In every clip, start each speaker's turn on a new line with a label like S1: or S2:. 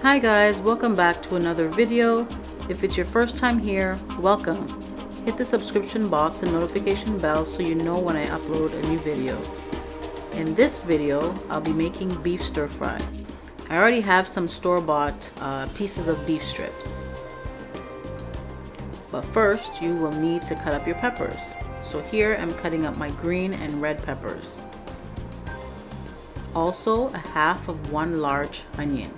S1: Hi guys, welcome back to another video. If it's your first time here, welcome. Hit the subscription box and notification bell so you know when I upload a new video. In this video, I'll be making beef stir fry. I already have some store-bought pieces of beef strips. But first, you will need to cut up your peppers. So here I'm cutting up my green and red peppers. Also, a half of one large onion.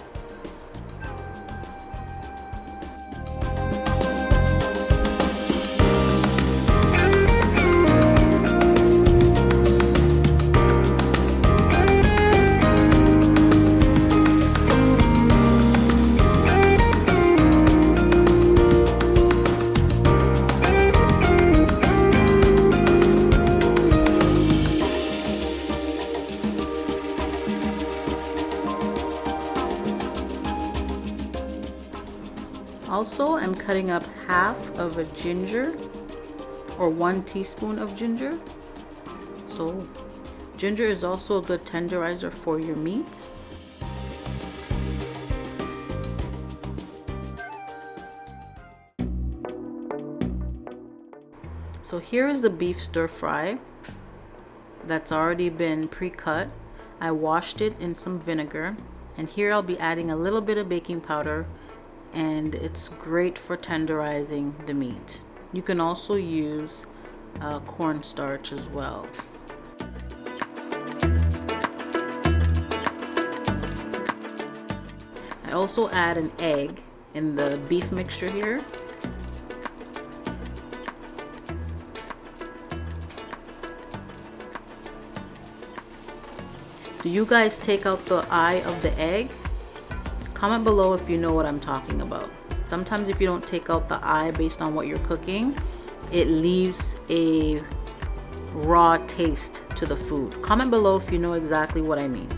S1: Also, I'm cutting up half of a ginger, or 1 teaspoon of ginger. So, ginger is also a good tenderizer for your meat. So here is the beef stir fry that's already been pre-cut. I washed it in some vinegar, and here I'll be adding a little bit of baking powder, and it's great for tenderizing the meat. You can also use cornstarch as well. I also add an egg in the beef mixture here. Do you guys take out the eye of the egg? Comment below if you know what I'm talking about. Sometimes if you don't take out the eye based on what you're cooking, it leaves a raw taste to the food. Comment below if you know exactly what I mean.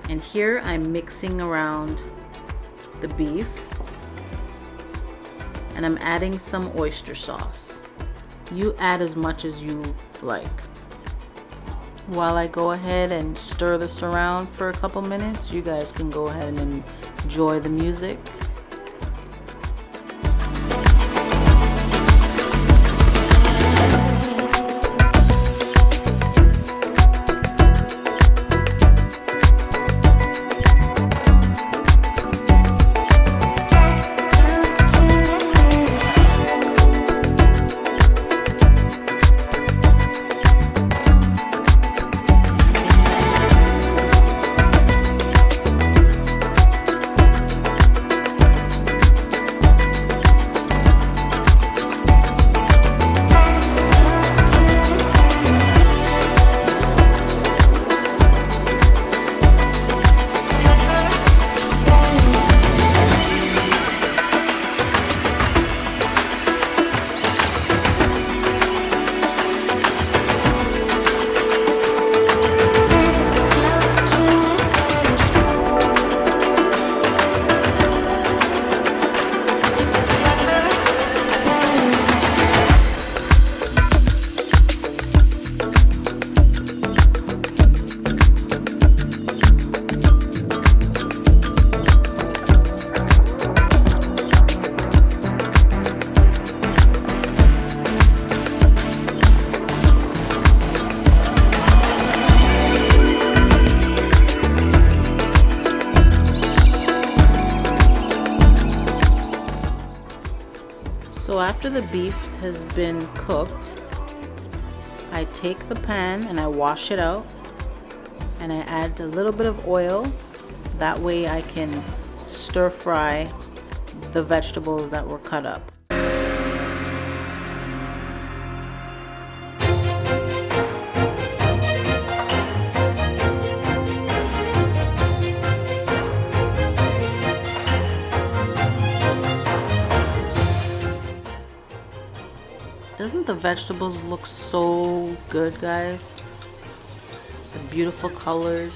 S1: And here I'm mixing around the beef, and I'm adding some oyster sauce. You add as much as you like. While I go ahead and stir this around for a couple minutes, you guys can go ahead and enjoy the music. So after the beef has been cooked, I take the pan and I wash it out, and I add a little bit of oil. That way I can stir fry the vegetables that were cut up. Doesn't the vegetables look so good, guys? The beautiful colors.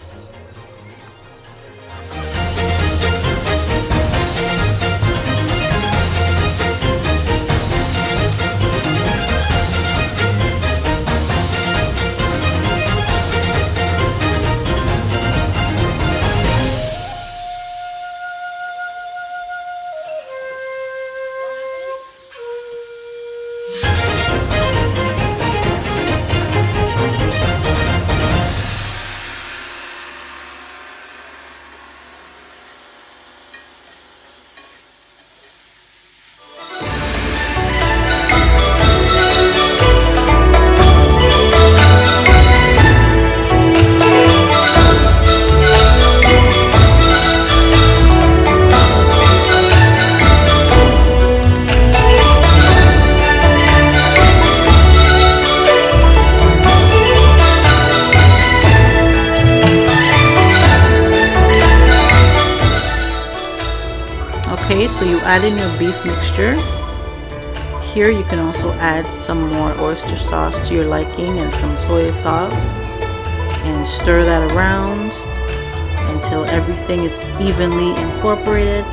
S1: add in your beef mixture. Here you can also add some more oyster sauce to your liking and some soya sauce, and stir that around until everything is evenly incorporated.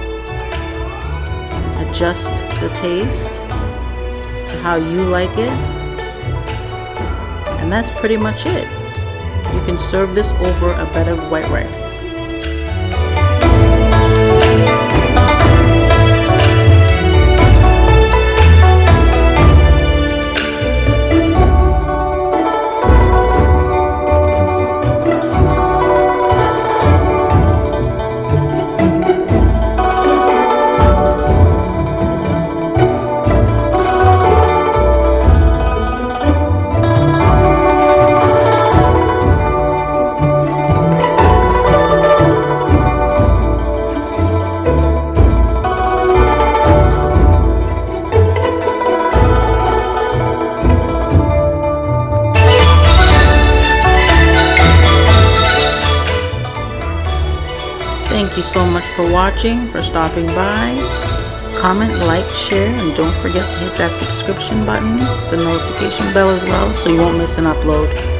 S1: Adjust the taste to how you like it, and that's pretty much it. You can serve this over a bed of white rice. Thank you so much for watching, for stopping by. Comment, like, share, and don't forget to hit that subscription button, the notification bell as well, so you won't miss an upload.